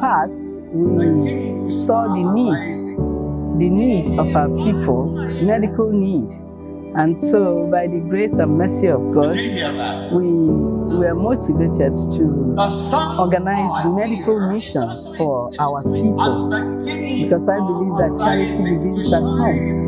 past, we saw the need of our people, medical need. And so, by the grace and mercy of God, we were motivated to organize medical missions for our people, because I believe that charity begins at home.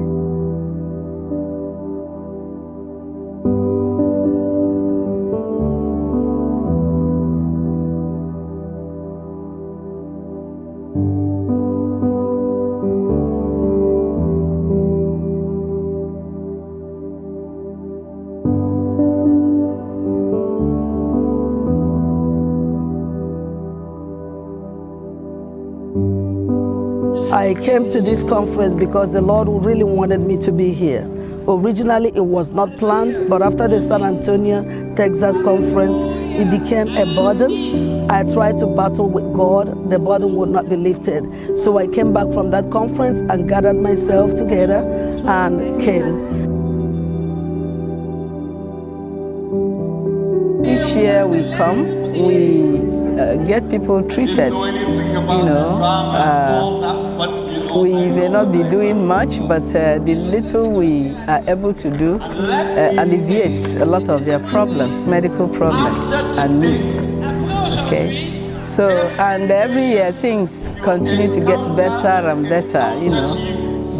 I came to this conference because the Lord really wanted me to be here. Originally, it was not planned, but after the San Antonio, Texas conference, it became a burden. I tried to battle with God. The burden would not be lifted. So I came back from that conference and gathered myself together and came. Each year we come, we get people treated, we may not be doing much, but the little we are able to do alleviates a lot of their problems, medical problems and needs. Okay, so and every year things continue to get better and better,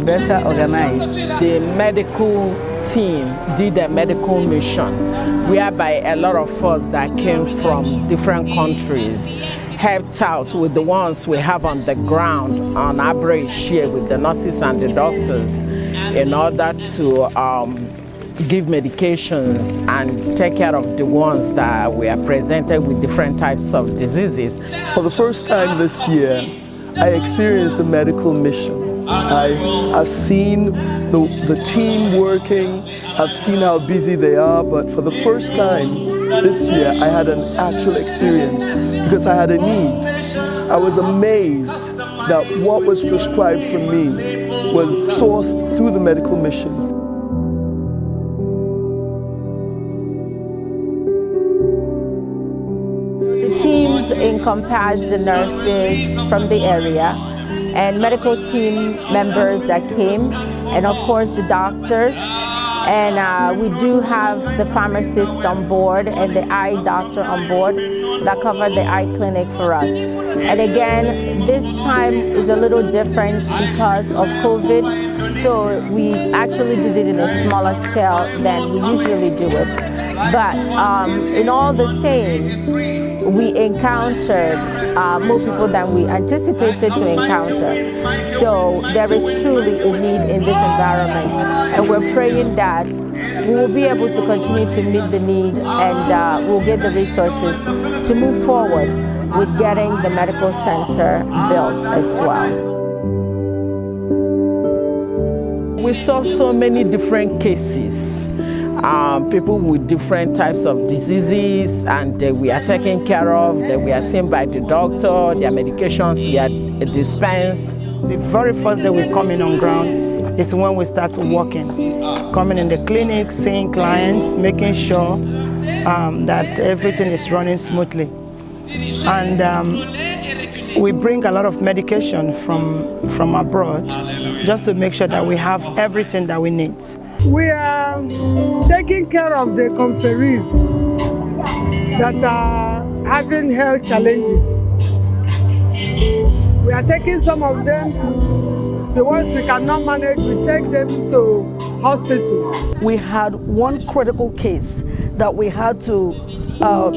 better organized. The medical team did a medical mission whereby a lot of us that came from different countries helped out with the ones we have on the ground on average here with the nurses and the doctors in order to give medications and take care of the ones that we are presented with different types of diseases. For the first time this year, I experienced a medical mission. I've seen the team working, I've seen how busy they are, but for the first time this year I had an actual experience because I had a need. I was amazed that what was prescribed for me was sourced through the medical mission. The teams encompass the nurses from the area and medical team members that came, and of course the doctors. And we do have the pharmacist on board and the eye doctor on board that cover the eye clinic for us. And again, this time is a little different because of COVID, so we actually did it in a smaller scale than we usually do it. But in all the same, we encountered more people than we anticipated to encounter. So there is truly a need in this environment, and we're praying that we will be able to continue to meet the need, and we'll get the resources to move forward with getting the medical center built as well. We saw so many different cases. People with different types of diseases, and we are taken care of, that we are seen by the doctor, their medications we are dispensed. The very first day we come in on ground is when we start working, coming in the clinic, seeing clients, making sure that everything is running smoothly. And we bring a lot of medication from abroad just to make sure that we have everything that we need. We are taking care of the conferees that are having health challenges. We are taking some of them, the ones we cannot manage, we take them to hospital. We had one critical case that we had to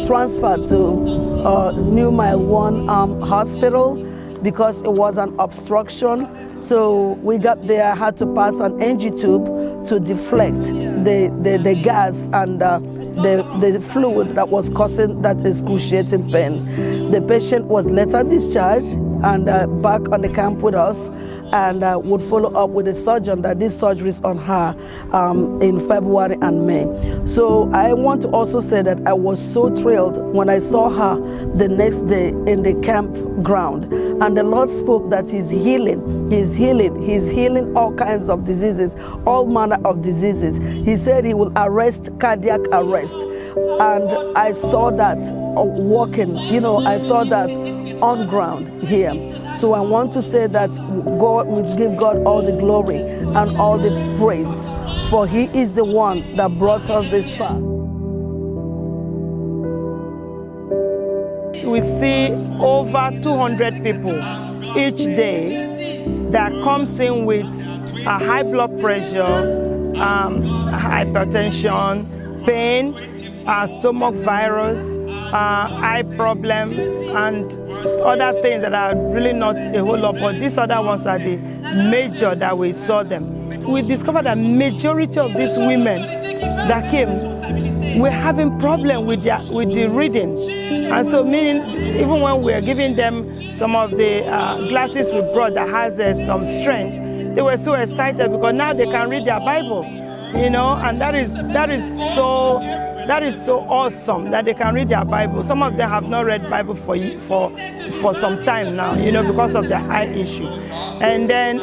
transfer to New Mile 1 hospital because it was an obstruction. So we got there, had to pass an NG tube to deflect the gas and the fluid that was causing that excruciating pain. The patient was later discharged and back on the camp with us, and would follow up with the surgeon that did surgeries on her in February and May. So I want to also say that I was so thrilled when I saw her the next day in the campground. And the Lord spoke that He's healing all kinds of diseases, all manner of diseases. He said He will arrest cardiac arrest. And I saw that walking, I saw that on ground here. So I want to say that God, we give God all the glory and all the praise, for He is the one that brought us this far. We see over 200 people each day that comes in with high blood pressure, hypertension, pain, stomach virus, eye problem, and other things that are really not a whole lot, but these other ones are the major that we saw them. We discovered that majority of these women that came were having problem with the reading. And so meaning, even when we are giving them some of the glasses we brought that has some strength, they were so excited because now they can read their Bible, you know, and that is so awesome that they can read their Bible. Some of them have not read Bible for some time now, you know, because of the eye issue. And then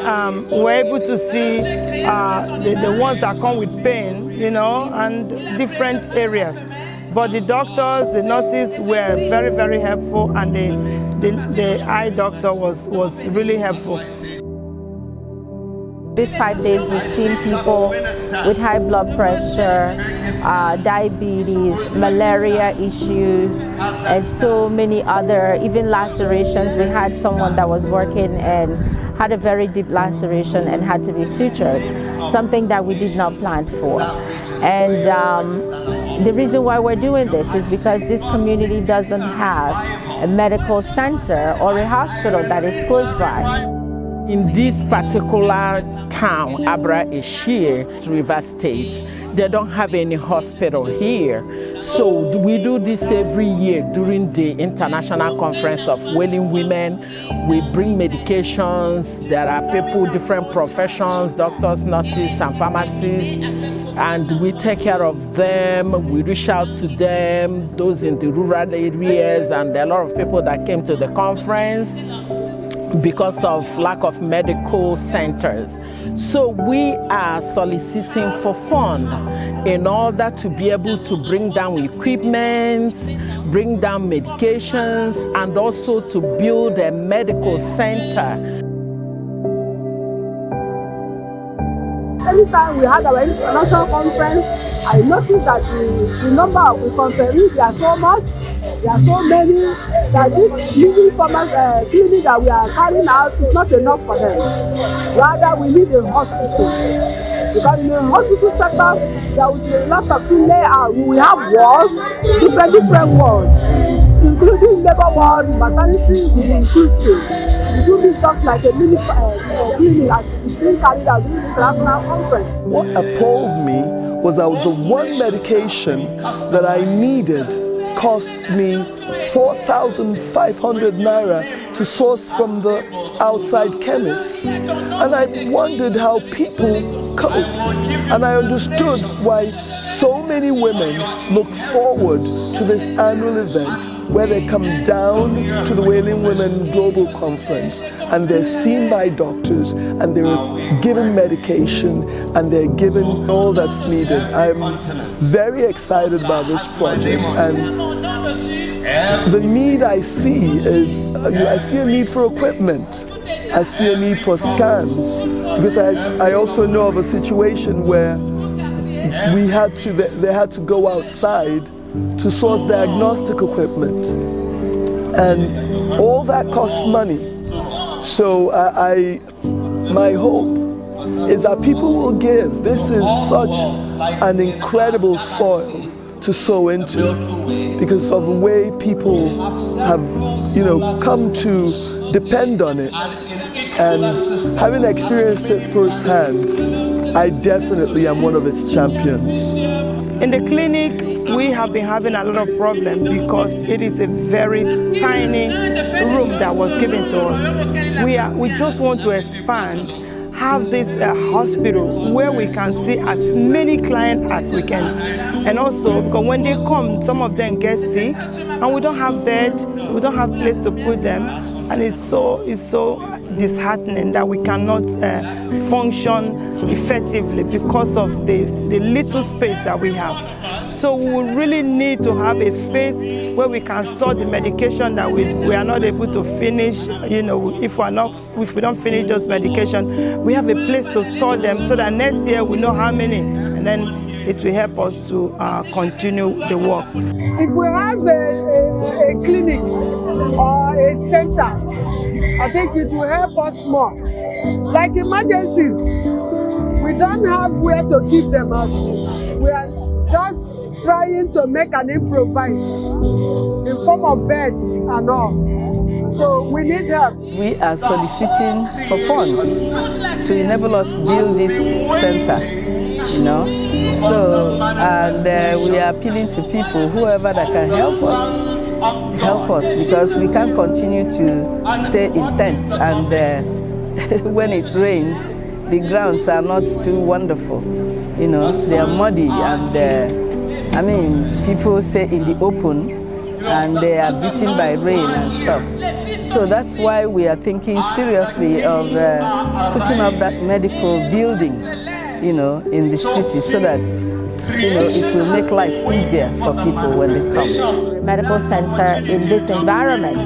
we're able to see the ones that come with pain, you know, and different areas. But the doctors, the nurses were very, very helpful, and the eye doctor was really helpful. These 5 days we've seen people with high blood pressure, diabetes, malaria issues, and so many other, even lacerations. We had someone that was working and had a very deep laceration and had to be sutured, something that we did not plan for. And the reason why we're doing this is because this community doesn't have a medical center or a hospital that is close by. In this particular town, Abra Ishir, River State, they don't have any hospital here. So we do this every year during the International Conference of Wailing Women. We bring medications. There are people, different professions, doctors, nurses, and pharmacists, and we take care of them. We reach out to them, those in the rural areas, and there are a lot of people that came to the conference because of lack of medical centers. So we are soliciting for funds in order to be able to bring down equipment, bring down medications, and also to build a medical center. Anytime we had our international conference, I noticed that the number of the conferees, they are so much, there are so many, that this living farmers clinic that we are carrying out is not enough for them. Rather, we need a hospital. Because in the hospital sector, there will be a lot of things layout. We have wards, different wards, including labor ward, maternity, we inclusive. We do this just like a mini clinic that is being carried out during the international conference. What appalled me was that the one medication that I needed cost me 4,500 naira to source from the outside chemists. And I wondered how people cope. And I understood why so many women look forward to this annual event where they come down to the Wailing Women Global Conference and they're seen by doctors and they're given medication and they're given all that's needed. I'm very excited about this project, and the need I see is, I see a need for equipment. I see a need for scans, because I also know of a situation where they had to go outside to source diagnostic equipment, and all that costs money. So my hope is that people will give. This is such an incredible soil to sow into, because of the way people have, come to depend on it. And having experienced it firsthand, I definitely am one of its champions. In the clinic, we have been having a lot of problems because it is a very tiny room that was given to us. We just want to expand, have this hospital where we can see as many clients as we can. And also, because when they come, some of them get sick, and we don't have beds, we don't have place to put them, and it's so disheartening that we cannot function effectively because of the little space that we have. So we really need to have a space where we can store the medication that we are not able to finish. If we don't finish those medications, we have a place to store them so that next year we know how many, and then it will help us to continue the work. If we have a clinic or a center, I think it will help us more. Like emergencies, we don't have where to keep them as we are just trying to make an improvise in form of beds and all. So we need help. We are soliciting for funds to enable us build this center, So, and we are appealing to people, whoever that can help us, because we can't continue to stay in tents, and when it rains, the grounds are not too wonderful. They are muddy, and people stay in the open, and they are beaten by rain and stuff. So that's why we are thinking seriously of putting up that medical building, in the city, so that it will make life easier for people when they come. The medical center in this environment,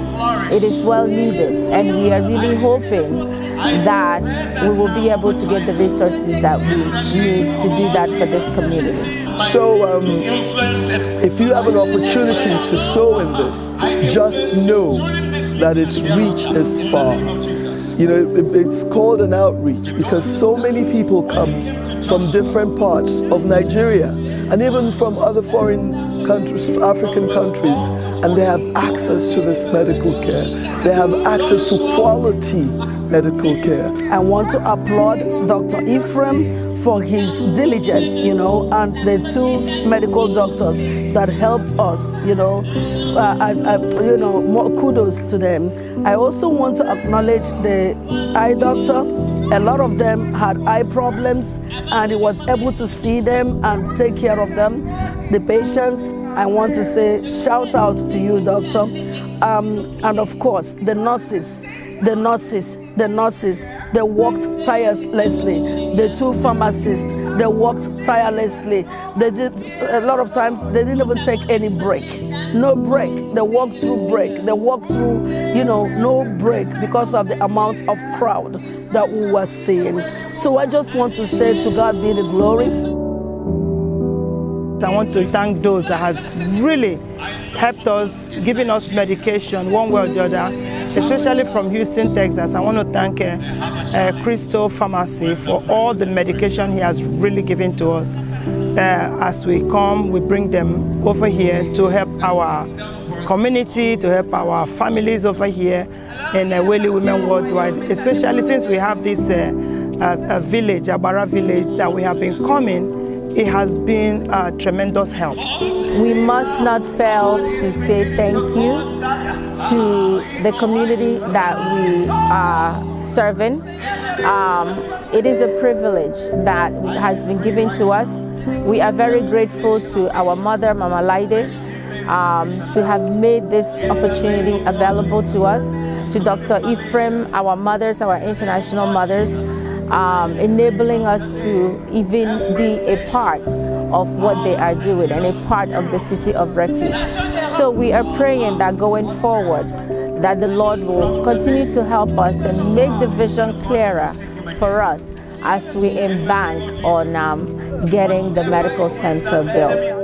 it is well needed, and we are really hoping that we will be able to get the resources that we need to do that for this community. So if you have an opportunity to sow in this, just know that its reach is far. It's called an outreach because so many people come from different parts of Nigeria and even from other foreign countries, African countries, and they have access to this medical care. They have access to quality medical care. I want to applaud Dr. Ephraim for his diligence, and the two medical doctors that helped us, more kudos to them. I also want to acknowledge the eye doctor. A lot of them had eye problems, and he was able to see them and take care of them. The patients, I want to say shout out to you, doctor. And of course, the nurses, they worked tirelessly. The two pharmacists, they worked tirelessly. They did, a lot of times, they didn't even take any break. No break. They walked through break. They walked through, no break because of the amount of crowd that we were seeing. So I just want to say to God be the glory. I want to thank those that has really helped us, giving us medication one way or the other, especially from Houston, Texas. I want to thank Crystal Pharmacy for all the medication he has really given to us. As we come, we bring them over here to help our community, to help our families over here in Wailing Women Worldwide, especially since we have this village, Abara village, that we have been coming. It has been a tremendous help. We must not fail to say thank you to the community that we are serving. It is a privilege that has been given to us. We are very grateful to our mother, Mama Laide, to have made this opportunity available to us, to Dr. Ephraim, our mothers, our international mothers, enabling us to even be a part of what they are doing and a part of the City of Refuge. So we are praying that going forward, that the Lord will continue to help us and make the vision clearer for us as we embark on getting the medical center built.